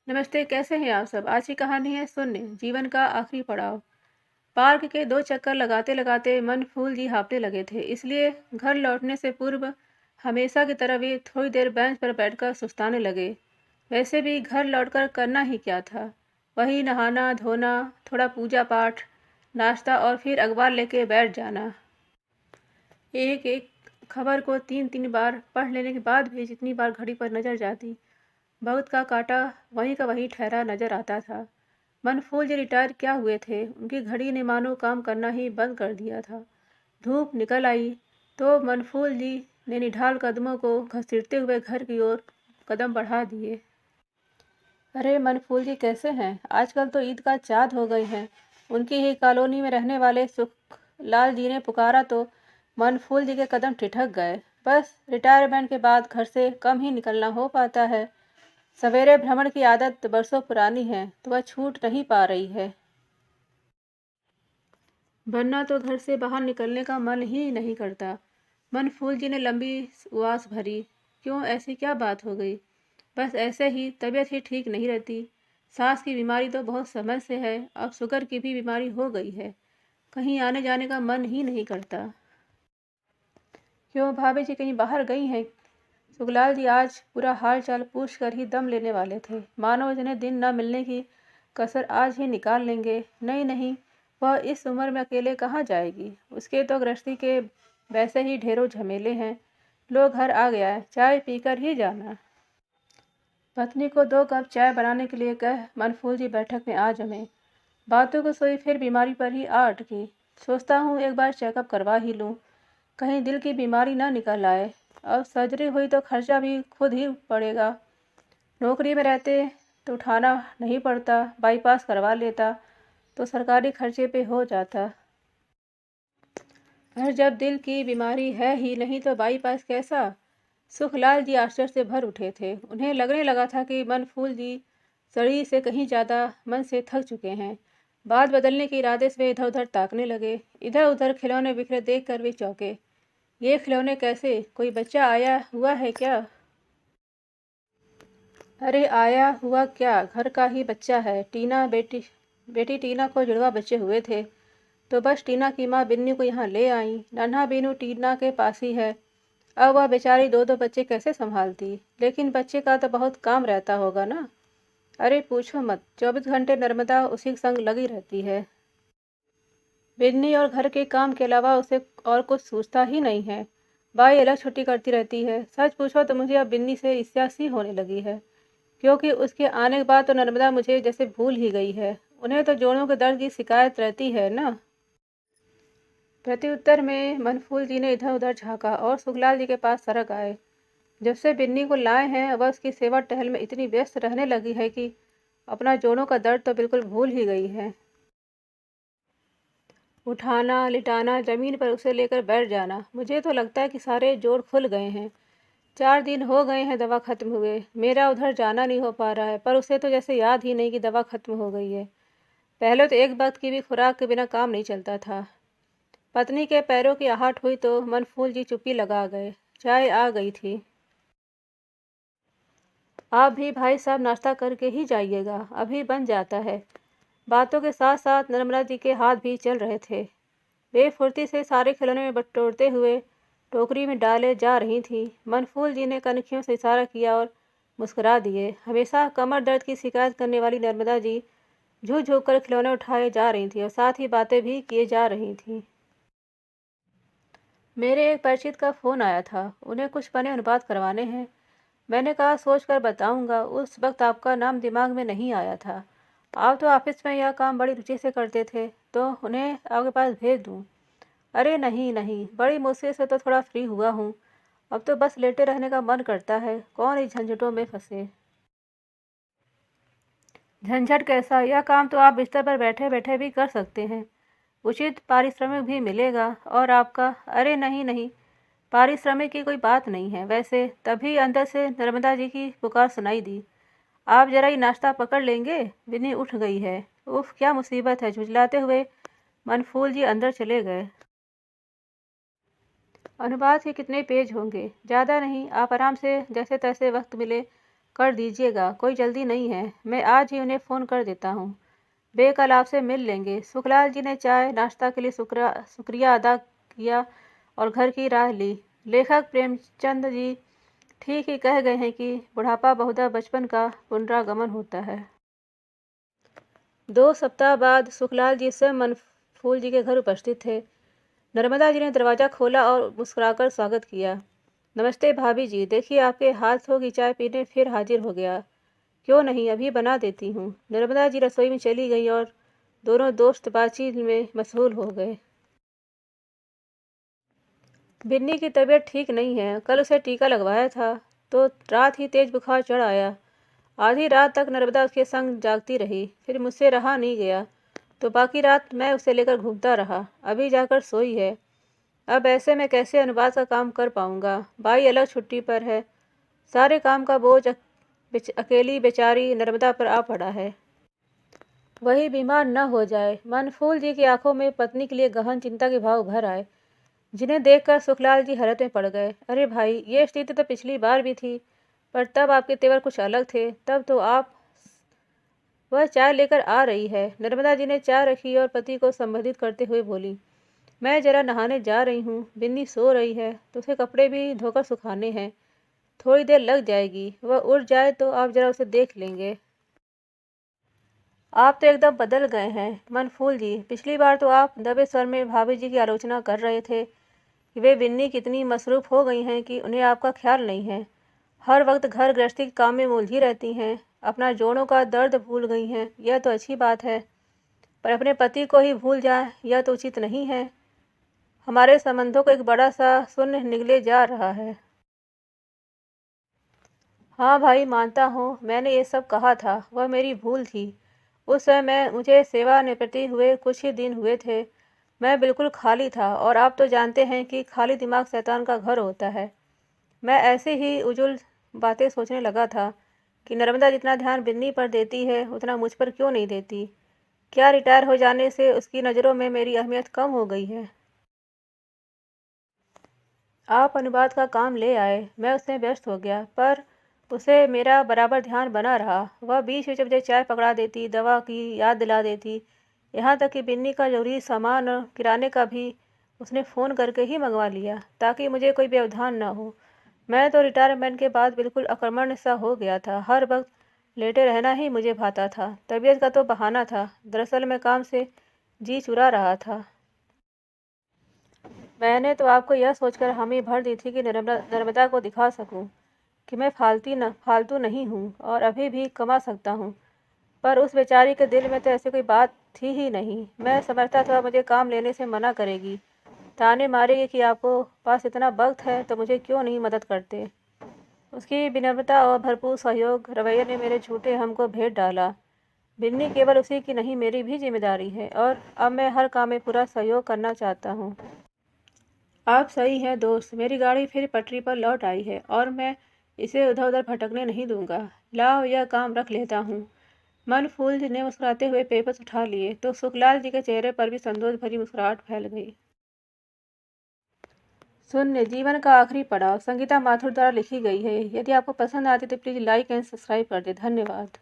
नमस्ते, कैसे हैं आप सब? आज की कहानी है शून्य, जीवन का आखिरी पड़ाव। पार्क के 2 चक्कर लगाते-लगाते मन फूल जी हाँफने लगे थे, इसलिए घर लौटने से पूर्व हमेशा की तरह वे थोड़ी देर बेंच पर बैठकर सुस्ताने लगे। वैसे भी घर लौटकर करना ही क्या था? वही नहाना, धोना, थोड़ा पूजा-पाठ, नाश्ता और फिर अखबार लेके बैठ जाना। एक-एक खबर को 3-3 बार पढ़ लेने के बाद भी जितनी बार घड़ी पर नज़र जाती, वक़्त का काँटा वहीं का वहीं ठहरा नज़र आता था। मनफूल जी रिटायर क्या हुए थे, उनकी घड़ी ने मानो काम करना ही बंद कर दिया था। धूप निकल आई तो मनफूल जी ने निढाल कदमों को घसीटते हुए घर की ओर कदम बढ़ा दिए। अरे मनफूल जी कैसे हैं? आजकल तो ईद का चाँद हो गए हैं। उनकी ही कॉलोनी में रहने वाले सुखलाल जी ने पुकारा तो मनफूल जी के कदम ठिठक गए। बस रिटायरमेंट के बाद घर से कम ही निकलना हो पाता है। सवेरे भ्रमण की आदत बरसों पुरानी है तो वह छूट नहीं पा रही है, वरना तो घर से बाहर निकलने का मन ही नहीं करता। मनफूल जी ने लंबी उआस भरी। क्यों, ऐसी क्या बात हो गई? बस ऐसे ही, तबीयत ही ठीक नहीं रहती। सांस की बीमारी तो बहुत समय से है, अब शुगर की भी बीमारी हो गई है। कहीं आने जाने का मन ही नहीं करता। क्यों, भाभी जी कहीं बाहर गई हैं? सुखलाल जी आज पूरा हाल चाल पूछ कर ही दम लेने वाले थे, मानो इतने दिन न मिलने की कसर आज ही निकाल लेंगे। नहीं नहीं, वह इस उम्र में अकेले कहाँ जाएगी? उसके तो गृहस्थी के वैसे ही ढेरों झमेले हैं। लो, घर आ गया है, चाय पीकर ही जाना। पत्नी को 2 कप चाय बनाने के लिए कह मनफूल जी बैठक में आ जमे। बातों को सोई फिर बीमारी पर ही आ अटकी। सोचता हूँ एक बार चेकअप करवा ही लूँ, कहीं दिल की बीमारी ना निकल आए। अब सर्जरी हुई तो खर्चा भी खुद ही पड़ेगा। नौकरी में रहते तो उठाना नहीं पड़ता, बाईपास करवा लेता तो सरकारी खर्चे पे हो जाता। पर जब दिल की बीमारी है ही नहीं तो बाईपास कैसा? सुखलाल जी आश्चर्य से भर उठे थे। उन्हें लगने लगा था कि मनफूल जी शरीर से कहीं ज़्यादा मन से थक चुके हैं। बात बदलने के इरादे से वे इधर उधर ताकने लगे। इधर उधर खिलौने बिखरे देख कर वे चौंके। ये खिलौने कैसे? कोई बच्चा आया हुआ है क्या? अरे आया हुआ क्या, घर का ही बच्चा है। टीना बेटी बेटी टीना को जुड़वा बच्चे हुए थे तो बस टीना की माँ बिन्नी को यहाँ ले आई। नन्हा बीनू टीना के पास ही है। अब वह बेचारी 2-2 बच्चे कैसे संभालती? लेकिन बच्चे का तो बहुत काम रहता होगा ना। अरे पूछो मत, 24 घंटे नर्मदा उसी के संग लगी रहती है। बिन्नी और घर के काम के अलावा उसे और कुछ सूझता ही नहीं है। बाई अलग छुट्टी करती रहती है। सच पूछो तो मुझे अब बिन्नी से ईर्ष्या सी होने लगी है, क्योंकि उसके आने के बाद तो नर्मदा मुझे जैसे भूल ही गई है। उन्हें तो जोड़ों के दर्द की शिकायत रहती है ना। प्रत्युत्तर में मनफूल जी ने इधर उधर झाँका और सुखलाल जी के पास सरक आए। जब से बिन्नी को लाए हैं वह उसकी सेवा टहल में इतनी व्यस्त रहने लगी है कि अपना जोड़ों का दर्द तो बिल्कुल भूल ही गई है। उठाना, लिटाना, जमीन पर उसे लेकर बैठ जाना, मुझे तो लगता है कि सारे जोड़ खुल गए हैं। 4 दिन हो गए हैं दवा खत्म हुए, मेरा उधर जाना नहीं हो पा रहा है, पर उसे तो जैसे याद ही नहीं कि दवा खत्म हो गई है। पहले तो एक वक्त की भी खुराक के बिना काम नहीं चलता था। पत्नी के पैरों की आहट हुई तो मनफूल जी चुप्पी लगा गए। चाय आ गई थी। आप भी भाई साहब नाश्ता करके ही जाइएगा, अभी बन जाता है। बातों के साथ साथ नर्मदा जी के हाथ भी चल रहे थे। वे फुर्ती से सारे खिलौने में बटोरते हुए टोकरी में डाले जा रही थी। मनफूल जी ने कनखियों से इशारा किया और मुस्कुरा दिए। हमेशा कमर दर्द की शिकायत करने वाली नर्मदा जी झूठ झूठ कर खिलौने उठाए जा रही थी और साथ ही बातें भी किए जा रही थी। मेरे एक परिचित का फ़ोन आया था, उन्हें कुछ पने अनुवाद करवाने हैं। मैंने कहा सोच कर बताऊंगा। उस वक्त आपका नाम दिमाग में नहीं आया था। आप तो ऑफिस में यह काम बड़ी रुचि से करते थे, तो उन्हें आपके पास भेज दूं? अरे नहीं नहीं, बड़ी मुश्किल से तो थोड़ा फ्री हुआ हूँ। अब तो बस लेटे रहने का मन करता है, कौन इस झंझटों में फंसे। झंझट कैसा? यह काम तो आप बिस्तर पर बैठे बैठे भी कर सकते हैं। उचित पारिश्रमिक भी मिलेगा और आपका। अरे नहीं नहीं, पारिश्रमिक की कोई बात नहीं है। वैसे तभी अंदर से नर्मदा जी की पुकार सुनाई दी। आप जरा ये नाश्ता पकड़ लेंगे? विनी उठ गई है। उफ, क्या मुसीबत है। झुंझलाते हुए मनफूल जी अंदर चले गए। अनुवाद के कितने पेज होंगे? ज़्यादा नहीं, आप आराम से जैसे तैसे वक्त मिले कर दीजिएगा, कोई जल्दी नहीं है। मैं आज ही उन्हें फ़ोन कर देता हूँ। वे कल आपसे मिल लेंगे। सुखलाल जी ने चाय नाश्ता के लिए शुक्रिया अदा किया और घर की राह ली। लेखक प्रेमचंद जी ठीक ही कह गए हैं कि बुढ़ापा बहुधा बचपन का पुनरागमन होता है। 2 सप्ताह बाद सुखलाल जी स्वयं मनफूल जी के घर उपस्थित थे। नर्मदा जी ने दरवाज़ा खोला और मुस्कुराकर स्वागत किया। नमस्ते भाभी जी, देखिए आपके हाथों की चाय पीने फिर हाजिर हो गया। क्यों नहीं, अभी बना देती हूँ। नर्मदा जी रसोई में चली गई और दोनों दोस्त बातचीत में मशगूल हो गए। बिन्नी की तबीयत ठीक नहीं है। कल उसे टीका लगवाया था तो रात ही तेज बुखार चढ़ आया। आधी रात तक नर्मदा उसके संग जागती रही। फिर मुझसे रहा नहीं गया तो बाकी रात मैं उसे लेकर घूमता रहा। अभी जाकर सोई है। अब ऐसे में कैसे अनुवाद का काम कर पाऊंगा। बाई अलग छुट्टी पर है। सारे काम का बोझ अकेली बेचारी नर्मदा पर आ पड़ा है। वही बीमार न हो जाए। मनफूल जी की आंखों में पत्नी के लिए गहन चिंता के भाव भर आए, जिन्हें देखकर सुखलाल जी हैरत में पड़ गए। अरे भाई, ये स्थिति तो पिछली बार भी थी, पर तब आपके तेवर कुछ अलग थे। तब तो आप वह चाय लेकर आ रही है। नर्मदा जी ने चाय रखी और पति को संबोधित करते हुए बोली, मैं जरा नहाने जा रही हूँ। बिन्नी सो रही है तो उसे कपड़े भी धोकर सुखाने हैं। थोड़ी देर लग जाएगी। वह उठ जाए तो आप जरा उसे देख लेंगे। आप तो एकदम बदल गए हैं मनफूल जी। पिछली बार तो आप दबे स्वर में भाभी जी की आलोचना कर रहे थे कि वे बिन्नी कितनी मसरूफ़ हो गई हैं कि उन्हें आपका ख्याल नहीं है। हर वक्त घर गृहस्थी के काम में उलझी रहती हैं। अपना जोड़ों का दर्द भूल गई हैं। यह तो अच्छी बात है, पर अपने पति को ही भूल जाए यह तो उचित नहीं है। हमारे संबंधों को एक बड़ा सा शून्य निगले जा रहा है। हाँ भाई, मानता हूँ मैंने ये सब कहा था। वह मेरी भूल थी। उस समय मुझे सेवानिवृत्ति हुए कुछ ही दिन हुए थे। मैं बिल्कुल खाली था और आप तो जानते हैं कि खाली दिमाग शैतान का घर होता है। मैं ऐसे ही उजुल बातें सोचने लगा था कि नर्मदा जितना ध्यान बिन्नी पर देती है उतना मुझ पर क्यों नहीं देती। क्या रिटायर हो जाने से उसकी नज़रों में मेरी अहमियत कम हो गई है। आप अनुवाद का काम ले आए, मैं उसमें व्यस्त हो गया, पर उसे मेरा बराबर ध्यान बना रहा। वह बीच बीच में मुझे चाय पकड़ा देती, दवा की याद दिला देती, यहाँ तक कि बिन्नी का जरूरी सामान और किराने का भी उसने फ़ोन करके ही मंगवा लिया ताकि मुझे कोई व्यवधान न हो। मैं तो रिटायरमेंट के बाद बिल्कुल अकर्मण्य सा हो गया था। हर वक्त लेटे रहना ही मुझे भाता था। तबीयत का तो बहाना था, दरअसल मैं काम से जी चुरा रहा था। मैंने तो आपको यह सोचकर हामी भर दी थी कि नर्मदा को दिखा सकूं कि मैं फालतू नहीं हूँ और अभी भी कमा सकता हूँ, पर उस बेचारी के दिल में तो ऐसी कोई बात थी ही नहीं। मैं समझता था मुझे काम लेने से मना करेगी, ताने मारेगी कि आपको पास इतना वक्त है तो मुझे क्यों नहीं मदद करते। उसकी विनम्रता और भरपूर सहयोग रवैये ने मेरे झूठे हम को भेद डाला। बिन्नी केवल उसी की नहीं, मेरी भी जिम्मेदारी है और अब मैं हर काम में पूरा सहयोग करना चाहता हूँ। आप सही हैं दोस्त, मेरी गाड़ी फिर पटरी पर लौट आई है और मैं इसे उधर उधर भटकने नहीं दूंगा। लाओ, यह काम रख लेता हूँ। मनफूल जी ने मुस्कुराते हुए पेपर्स उठा लिए तो सुखलाल जी के चेहरे पर भी संतोष भरी मुस्कुराहट फैल गई। शून्य जीवन का आखिरी पड़ाव संगीता माथुर द्वारा लिखी गई है। यदि आपको पसंद आती तो प्लीज़ लाइक एंड सब्सक्राइब कर दे। धन्यवाद।